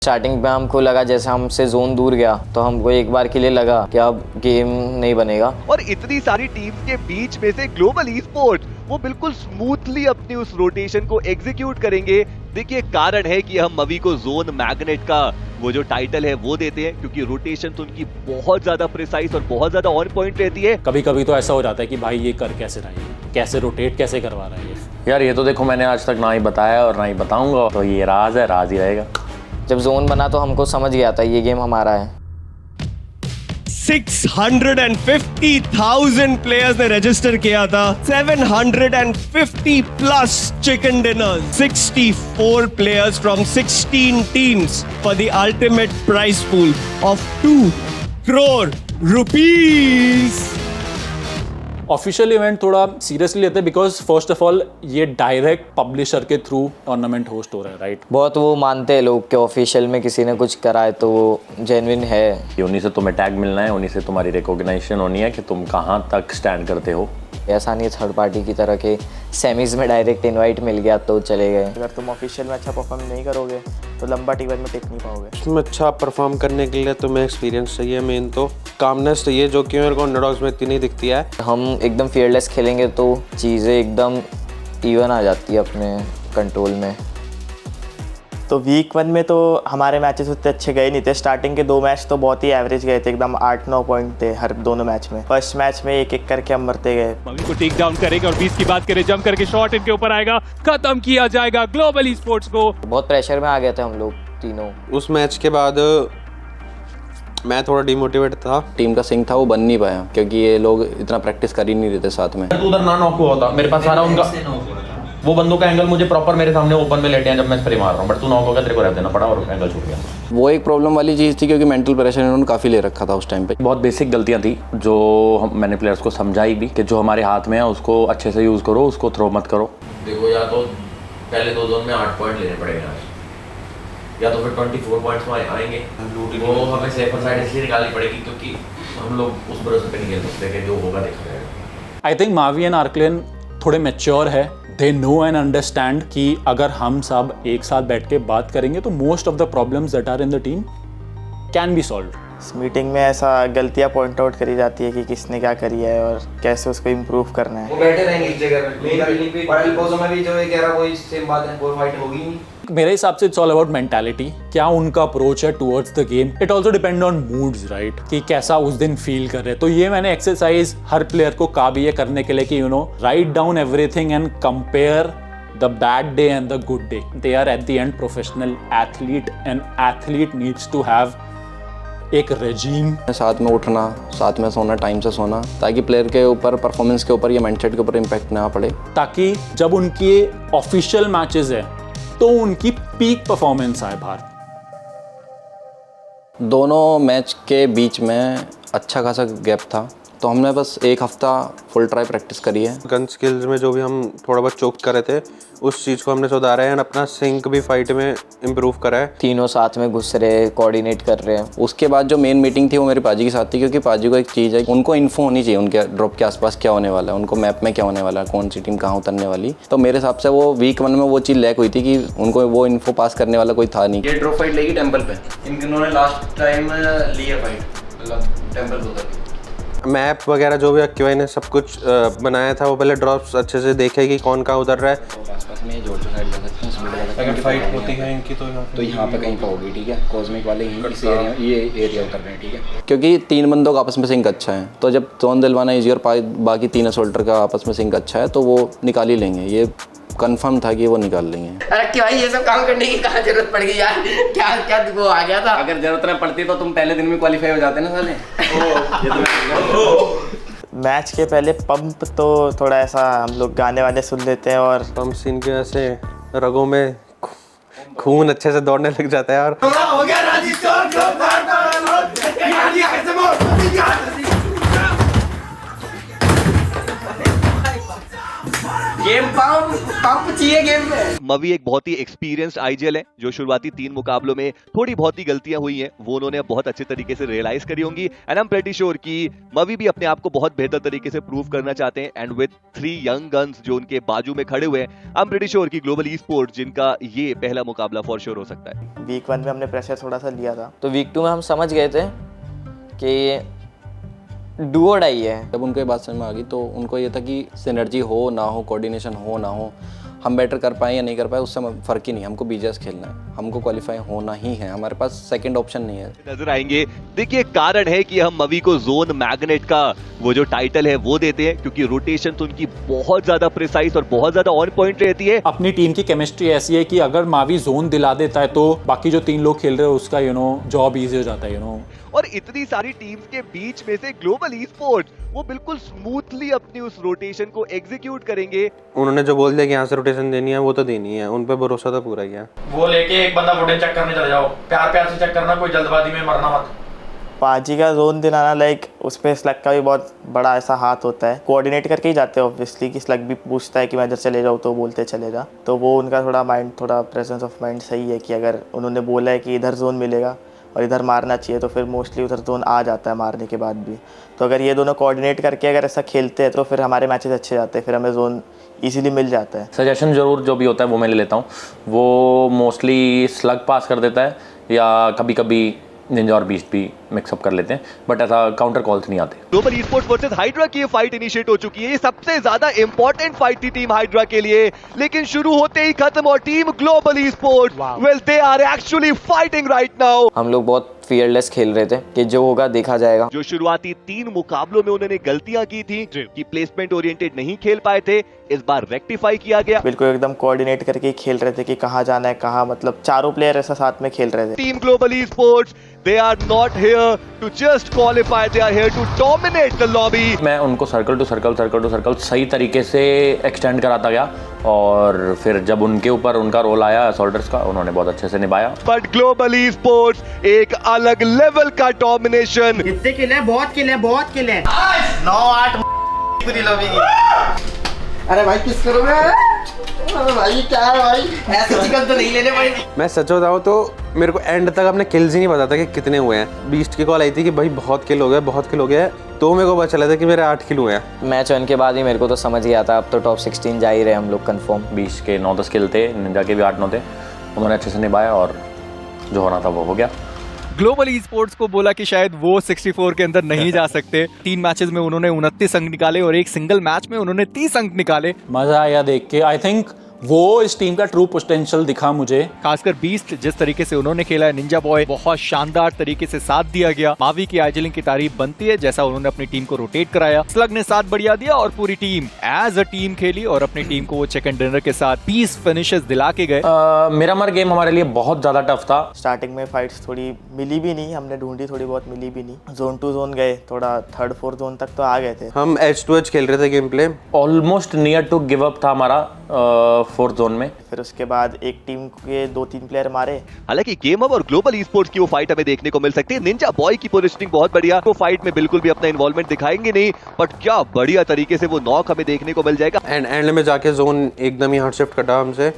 Starting पे हमको लगा जैसे हमसे जोन दूर गया तो हमको एक बार के लिए लगा कि अब गेम नहीं बनेगा। और इतनी सारी टीम्स के बीच में से ग्लोबल ई स्पोर्ट्स वो बिल्कुल स्मूथली अपनी उस रोटेशन को एग्जीक्यूट करेंगे। देखिए कारण है कि हम मवी को जोन मैग्नेट का वो जो टाइटल है वो देते हैं, क्योंकि रोटेशन तो उनकी बहुत ज्यादा प्रिसाइज और बहुत ज्यादा ऑन पॉइंट रहती है। कभी कभी तो ऐसा हो जाता है कि भाई ये कर कैसे रहा है, कैसे रोटेट कैसे करवा रहा है ये। यार ये तो देखो मैंने आज तक ना ही बताया और ना ही बताऊंगा, तो ये राज है, राज ही रहेगा। जब जोन बना तो हमको समझ गया था ये गेम हमारा है। 650,000 प्लेयर्स ने रजिस्टर किया था, 750 plus chicken dinners, 64 players from 16 teams for the ultimate prize pool of 2 crore rupees। Official event थोड़ा सीरियसली लेते हैं बिकॉज फर्स्ट ऑफ ऑल ये डायरेक्ट पब्लिशर के थ्रू टूर्नामेंट होस्ट हो रहा है, राइट? बहुत वो मानते हैं लोग कि ऑफिशियल में किसी ने कुछ करा है तो वो जेन्युइन है। उन्हीं से तुम्हें टैग मिलना है, उन्हीं से तुम्हारी रिकॉग्निशन होनी है कि तुम कहाँ तक स्टैंड करते हो। ऐसा नहीं थर्ड पार्टी की तरह के सेमीज में डायरेक्ट इनवाइट मिल गया तो चले गए। अगर तुम ऑफिशियल में अच्छा परफॉर्म नहीं करोगे तो लंबा टी1 में टिक नहीं पाओगे। उसमें अच्छा परफॉर्म करने के लिए तुम्हें एक्सपीरियंस चाहिए, मेन तो कामनेस चाहिए, जो कि मेरे को अंडरडॉग्स में इतनी नहीं दिखती है। हम एकदम फियरलेस खेलेंगे तो चीज़ें एकदम इवन आ जाती है अपने कंट्रोल में। तो वीक 1 में तो हमारे मैचेस उतने अच्छे गए नहीं थे। स्टार्टिंग के 2 मैच तो बहुत ही एवरेज गए थे, एकदम 8-9 पॉइंट थे हर दोनों मैच में। फर्स्ट मैच में एक एक करके हम मरते गए। मवी को टेक डाउन करेगा और 20 की बात करें, जम करके शॉट इनके ऊपर आएगा, खत्म किया जाएगा ग्लोबल ई स्पोर्ट्स को। बहुत प्रेशर में आ गए थे हम लोग तीनों। उस मैच के बाद मैं थोड़ा डिमोटिवेट था। टीम का सिंक था वो बन नहीं पाया क्योंकि ये लोग इतना प्रैक्टिस कर ही नहीं रहे थे साथ में। तू उधर ना नॉक हुआ होता, मेरे पास सारा उनका वो बंदों का एंगल मुझे प्रॉपर मेरे सामने ओपन में लेटे हैं जब मैं स्प्रे मार रहा हूँ, बट तू नॉक हो गया, तेरे को रह देना पड़ा और एंगल छूट गया। वो एक प्रॉब्लम वाली चीज़ थी क्योंकि मेंटल प्रेशर इन्होंने काफ़ी ले रखा था उस टाइम पे। बहुत बेसिक गलतियाँ थी जो मैंने प्लेयर्स को समझाई भी कि जो हमारे हाथ में है उसको अच्छे से यूज़ करो, उसको थ्रो मत करो। देखो या तो पहले 2 जोन में 8 पॉइंट लेने पड़ेगा या तो फिर 24 पॉइंट्स में आएंगे। वो हमें सेफर साइड इसलिए निकालनी पड़ेगी क्योंकि हम लोग उस भरोसे पे नहीं खेल सकते कि जो होगा देखा जाएगा। आई थिंक मावी एंड आर्कलेन थोड़े मैच्योर है, दे नो एंड अंडरस्टैंड कि अगर हम सब एक साथ बैठ के बात करेंगे तो most of the problems that are in the team can be solved. इस मीटिंग में ऐसा गलतियां पॉइंट आउट करी जाती है कि किसने क्या करी है और कैसे उसको इम्प्रूव करना है। वो बैठे रहेंगे इस जगह पे। और पोजो में भी जो ये कह रहा वही सेम बात है, वो फाइट होगी नहीं। मेरे हिसाब से इट्स ऑल अबाउट मेंटालिटी, क्या उनका अप्रोच है towards the game. It also depend on moods, right, कि कैसा उस दिन फील कर रहे। तो ये मैंने एक्सरसाइज हर प्लेयर को कहा भी है करने के लिए कि write down everything and compare the bad day and the good day. They are at the end professional athlete and athlete needs to have एक regime। साथ में उठना, साथ में सोना, टाइम से सोना, ताकि प्लेयर के ऊपर परफॉर्मेंस के ऊपर या माइंडसेट के ऊपर इम्पैक्ट ना पड़े, ताकि जब उनके ऑफिशियल मैचेस है तो उनकी पीक परफॉर्मेंस आए बाहर। दोनों मैच के बीच में अच्छा खासा गैप था तो हमने बस 1 हफ्ता फुल ट्राई प्रैक्टिस करी है। गन स्किल्स में जो भी हम थोड़ा बहुत चोक कर रहे थे उस चीज़ को हमने सुधारा है, अपना सिंक भी फाइट में इम्प्रूव करा है। तीनों साथ में घुस रहे, कोऑर्डिनेट कर रहे हैं। उसके बाद जो मेन मीटिंग थी वो मेरे पाजी के साथ थी क्योंकि पाजी को एक चीज़ है, उनको इन्फो होनी चाहिए उनके ड्रॉप के आसपास क्या होने वाला है, उनको मैप में क्या होने वाला है, कौन सी टीम कहाँ उतरने वाली। तो मेरे हिसाब से वो वीक 1 में वो चीज़ लैक हुई थी कि उनको वो इन्फो पास करने वाला कोई था नहीं। ये ड्रॉप फाइट लेगी टेंपल पे, इन्होंने लास्ट टाइम लिया फाइट, मतलब टेंपल पे उतर के। मैप वगैरह जो भी अक्कीवाई ने सब कुछ बनाया था वो पहले ड्रॉप्स अच्छे से देखे कि कौन कहाँ उतर रहा है। आसपास में जोड़ साइड जा सकते हैं, अगर फाइट होती है इनकी तो यहाँ पे कहीं पे होगी, ठीक है। कॉस्मिक वाले यहीं इस एरिया, ये एरिया उतर रहे हैं, ठीक है। क्योंकि 3 बंदों का आपस में सिंक अच्छा है तो जब जोन दिलवाना ईजी और बाकी 3 असोल्टर का आपस में सिंक अच्छा है तो वो निकाल ही लेंगे। ये कंफर्म था कि वो निकाल लेंगे। अरे क्यों भाई ये सब काम करने की कहाँ जरूरत पड़ गई यार, क्या क्या वो आ गया था। अगर जरूरत ना पड़ती तो तुम पहले दिन में क्वालिफाई हो जाते ना साले। मैच के पहले पंप तो थोड़ा ऐसा हम लोग गाने वाने सुन लेते हैं और पंप सीन की वजह से रगों में खून अच्छे से दौड़ने लग जाता है। और हो गया राजी गेम पंप चाहिए गेम में। मवी एक बहुत ही एक्सपीरियंस्ड आईजीएल है जो शुरुआती 3 मुकाबलों में थोड़ी बहुत ही गलतियां हुई हैं वो उन्होंने अब बहुत अच्छे तरीके से रियलाइज करी होंगी and I am pretty sure कि मवी भी अपने आप को बहुत बेहतर तरीके से प्रूव करना चाहते हैं एंड विद 3 यंग गन्स जो उनके बाजू में खड़े हुए हैं आई एम प्रीटी श्योर कि ग्लोबल ई स्पोर्ट्स जिनका ये पहला मुकाबला फॉर श्योर हो सकता है। वीक 1 में हमने प्रेशर थोड़ा सा लिया था तो वीक 2 में हम समझ गए थे कि डू और डाई है। जब उनको ये बात समझ में आ गई तो उनको ये था कि सिनर्जी हो ना हो, कोऑर्डिनेशन हो ना हो, हम बेटर कर पाए या नहीं कर पाए उससे फ़र्क ही नहीं, हमको बीजेस खेलना है, हमको क्वालिफाई होना ही है, हमारे पास सेकंड ऑप्शन नहीं है। नजर आएंगे। देखिए कारण है कि हम मवी को जोन मैग्नेट का वो जो टाइटल है वो देते हैं क्योंकि रोटेशन तो उनकी बहुत ज्यादा प्रिसाइज और बहुत ज्यादा ऑन पॉइंट रहती है। अपनी टीम की केमिस्ट्री ऐसी है कि अगर मावी जोन दिला देता है तो बाकी जो 3 लोग खेल रहे हैं उसका जॉब इजी हो जाता है और इतनी सारी टीम्स के बीच में से ग्लोबल ई स्पोर्ट्स वो बिल्कुल स्मूथली अपनी उस रोटेशन को एग्जीक्यूट करेंगे। उन्होंने जो बोल दिया कि यहाँ से रोटेशन देनी है वो तो देनी है, उन पे भरोसा तो पूरा ही है। वो लेके एक बंदा फुटेज चेक करने चले जाओ, प्यार प्यार से चेक करना, कोई जल्दबाजी में मरना मत। पाजी का जोन दिलाना लाइक उस पर स्लग का भी बहुत बड़ा ऐसा हाथ होता है, कोऑर्डिनेट करके ही जाते हैं ऑब्वियसली कि स्लग भी पूछता है कि मैं इधर चले जाऊँ तो बोलते चले जा, तो वो उनका थोड़ा माइंड थोड़ा प्रेजेंस ऑफ माइंड सही है कि अगर उन्होंने बोला है कि इधर जोन मिलेगा और इधर मारना चाहिए तो फिर मोस्टली उधर जोन आ जाता है मारने के बाद भी। तो अगर ये दोनों कोऑर्डिनेट करके अगर ऐसा खेलते हैं तो फिर हमारे मैचेस अच्छे जाते हैं, फिर हमें जोन इजीली मिल जाता है। सजेशन जरूर जो भी होता है वो मैं ले लेता हूँ, वो मोस्टली स्लग पास कर देता है या कभी कभी निंजा और बीस्ट भी मिक्सअप कर लेते हैं, बट ऐसा काउंटर कॉल्स नहीं आते। Global e sports versus hydra की ये फाइट इनिशिएट हो चुकी है। ये सबसे ज्यादा इंपॉर्टेंट फाइट थी टीम हाइड्रा के लिए, लेकिन शुरू होते ही खत्म और team global e sports well they are actually fighting right now. हम लोग बहुत फियरलेस खेल रहे थे कि जो होगा देखा जाएगा। जो शुरुआती 3 मुकाबलों में उन्होंने गलतियां की थी कि प्लेसमेंट ओरिएंटेड नहीं खेल पाए थे, इस बार रेक्टिफाई किया गया। बिल्कुल एकदम कोऑर्डिनेट करके खेल रहे थे कि कहाँ जाना है कहाँ, मतलब चारों प्लेयर ऐसा साथ में खेल रहे थे। Team global e sports they are not here to just qualify, they are here to dominate the lobby। मैं उनको सर्कल टू सर्कल सही तरीके से एक्सटेंड कराता गया और फिर जब उनके ऊपर उनका रोल आया सोल्डर्स का, उन्होंने बहुत अच्छे से निभाया। बट ग्लोबल ई स्पोर्ट्स एक अलग लेवल का डोमिनेशन। कितने किल है? बहुत किल है 9-8 पूरी लॉबी की। अरे भाई किस करोगे? अरे भाई क्या है भाई, ऐसे चिकन तो नहीं लेने भाई। मैं सच बताऊँ तो मेरे को एंड तक अपने किल्स ही नहीं पता था कि कितने हुए हैं। बीस्ट की कॉल आई थी कि भाई बहुत किल हो गया, तो मेरे को पता चला था कि मेरे 8 किल हुए हैं। मैच 1 के बाद ही मेरे को तो समझ गया था अब तो टॉप 16 जा ही रहे हम लोग कंफर्म। बीस्ट के 9-10 किल थे, निंजा के भी 8-9 थे, उन्होंने अच्छे से निभाया और जो होना था वो हो गया। ग्लोबल ई स्पोर्ट्स को बोला कि शायद वो 64 के अंदर नहीं जा सकते। 3 मैचेस में उन्होंने 29 अंक निकाले और एक सिंगल मैच में उन्होंने 30 अंक निकाले। मजा आया देख के। आई थिंक वो इस टीम का ट्रू पोटेंशियल दिखा मुझे, खासकर बीस्ट जिस तरीके से उन्होंने खेला है, निंजा बॉय बहुत शानदार तरीके से साथ दिया गया। मावी की आइजलिंग की तारीफ बनती है जैसा उन्होंने अपनी टीम को रोटेट कराया, स्लग ने साथ बढ़िया दिया और पूरी टीम एज अ टीम खेली और अपनी टीम को वो चिकन डिनर के साथ 20 फिनिशेस दिला के गए। मिरामर गेम हमारे लिए बहुत ज्यादा टफ था। स्टार्टिंग में फाइट्स थोड़ी मिली भी नहीं, हमने ढूंढी थोड़ी बहुत, मिली भी नहीं। जोन टू जोन गए, थोड़ा 3rd 4th जोन तक तो आ गए थे। हम H2H खेल रहे थे game play, almost near to give up था हमारा 4th जोन में। फिर उसके बाद एक टीम के 2-3 प्लेयर मारे। हालांकि गेम अप और ग्लोबल ई स्पोर्ट्स की वो फाइट हमें देखने को मिल सकती है। निंजा बॉय की पोजीशनिंग बहुत बढ़िया, वो फाइट में बिल्कुल भी अपना इन्वॉल्वमेंट दिखाएंगे नहीं, बट क्या बढ़िया तरीके से वो नॉक हमें देखने को मिल जाएगा। एंड में जाके जोन एकदम ही हार्ड शिफ्ट कटा हमसे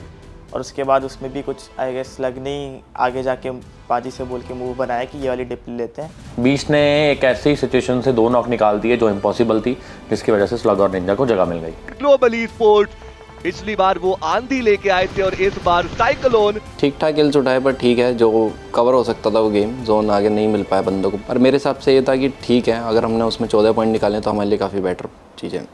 और उसके बाद उसमें भी कुछ आई गेस स्लग नहीं आगे जाके पाजी से बोल के मूव बनाया कि ये वाली डिप लेते हैं। बीस्ट ने एक ऐसी सिचुएशन से 2 नॉक निकाल दिए जो इम्पॉसिबल थी, जिसकी वजह से स्लग और निंजा को जगह मिल गई। ग्लोबल ई स्पोर्ट्स पिछली बार वो आंधी लेके आए थे और इस बार साइक्लोन। ठीक ठाक किल्स उठाए पर ठीक है, जो कवर हो सकता था वो गेम, जोन आगे नहीं मिल पाया बंदों को। पर मेरे हिसाब से ये था कि ठीक है, अगर हमने उसमें 14 पॉइंट निकाले तो हमारे लिए काफ़ी बेटर चीज़ है।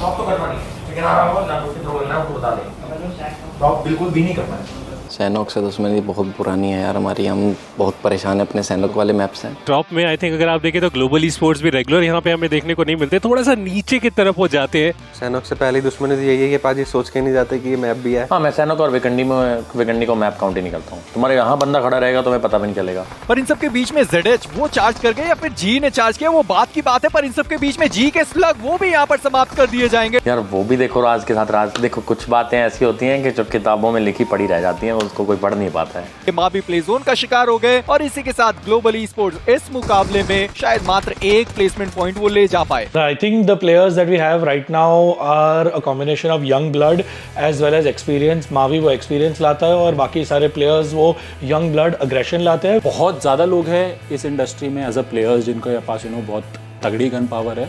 बिल्कुल भी नहीं करना है। सैनोक से दुश्मनी बहुत पुरानी है यार हमारी, हम बहुत परेशान है अपने सैनोक वाले मैप से। टॉप में आई थिंक अगर आप देखें तो ग्लोबल ई स्पोर्ट्स भी रेगुलर यहाँ पे हमें देखने को नहीं मिलते, थोड़ा सा नीचे की तरफ हो जाते हैं। सैनोक से पहली दुश्मनी तो यही है कि पाजी सोच के नहीं जाते कि ये मैप भी है। हाँ, मैं सैनोक और विकंडी को मैप काउंट ही नहीं करता हूँ। तुम्हारे यहाँ बंदा खड़ा रहेगा तो मैं पता भी नहीं चलेगा। पर इन सब के बीच में ZH वो चार्ज कर गए या फिर जी ने चार्ज किया, वो बात की बात है। पर इन सब के बीच में जी के स्लग वो भी यहाँ पर समाप्त कर दिए जाएंगे। यार वो भी देखो राज के साथ राज। देखो कुछ बातें ऐसी होती हैं कि जो किताबों में लिखी पड़ी रह जाती हैं, उसको कोई पढ़ नहीं पाता है। मावी प्ले जोन का शिकार हो गए और इसी के साथ ग्लोबल ई स्पोर्ट्स इस मुकाबले में शायद मात्र एक प्लेसमेंट पॉइंट वो ले जा पाए। I think the players that we have right now are a combination of young blood as well as experience. Mavi वो experience लाता है और बाकी सारे players वो young blood aggression लाते हैं। बहुत ज़्यादा लोग हैं इस इंडस्ट्री में एज अ प्लेयर्स जिनके पास बहुत तगड़ी गन पावर है।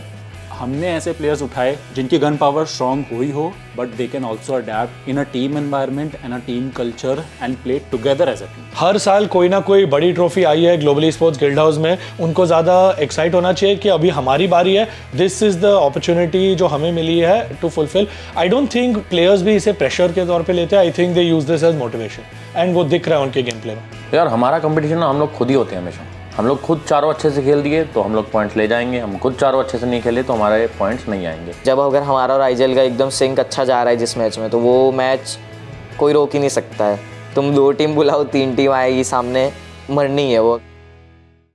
हमने ऐसे प्लेयर्स उठाए जिनकी गन पावर स्ट्रॉन्ग हुई हो but they can also adapt in a team environment and a team culture and play together as a team. हर साल कोई ना कोई बड़ी ट्रॉफी आई है ग्लोबल ई स्पोर्ट्स गिल्ड हाउस में, उनको ज़्यादा एक्साइट होना चाहिए कि अभी हमारी बारी है। दिस इज़ द अपॉर्चुनिटी जो हमें मिली है to fulfil. I don't think players भी इसे प्रेशर के तौर पर लेते हैं। I think they use this as motivation and वो दिख रहा है उनके गेम प्ले में। यार हमारा कंपटीशन हम लोग खुद ही होते हैं हमेशा। हम लोग खुद चारों अच्छे से खेल दिए तो हम लोग पॉइंट्स ले जाएंगे, हम खुद चारों अच्छे से नहीं खेले तो हमारे पॉइंट्स नहीं आएंगे। जब अगर हमारा और आईजीएल का एकदम सिंक अच्छा जा रहा है जिस मैच में, तो वो मैच कोई रोक ही नहीं सकता है। तुम 2 टीम बुलाओ 3 टीम आएगी सामने, मरनी है वो।